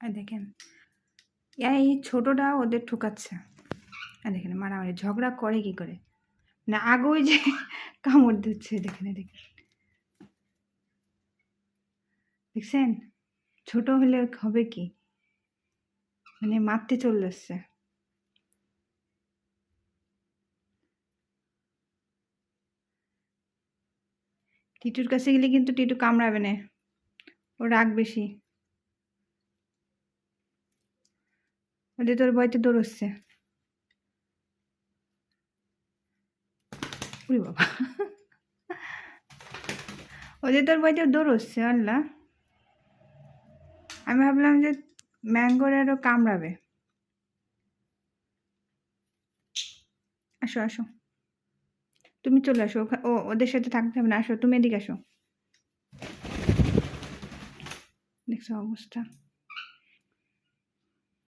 আর দেখেন এই ছোটটা ওদের ঠুকাচ্ছে। আর দেখেন মারামারি ঝগড়া করে কি করে, না আগে ওই যে কামড় দিচ্ছে, দেখেন দেখেন দেখছেন, ছোট হলে হবে কি, মানে মারতে চলে আসছে। টিটুর কাছে গেলে কিন্তু টিটু কামড়াবে না, ও রাগ বেশি। ওদের তোর ভয়তে দৌড়চ্ছে। উরি বাবা, ওদের তোর ভয়তে দৌড়চ্ছে। আল্লাহ, আমি ভাবলাম যে ম্যাঙ্গোর আরও কামড়াবে। আসো আসো, তুমি চলে আসো, ও ওদের সাথে থাকতে হবে না, আসো তুমি এদিকে আসো। দেখছো অবস্থা।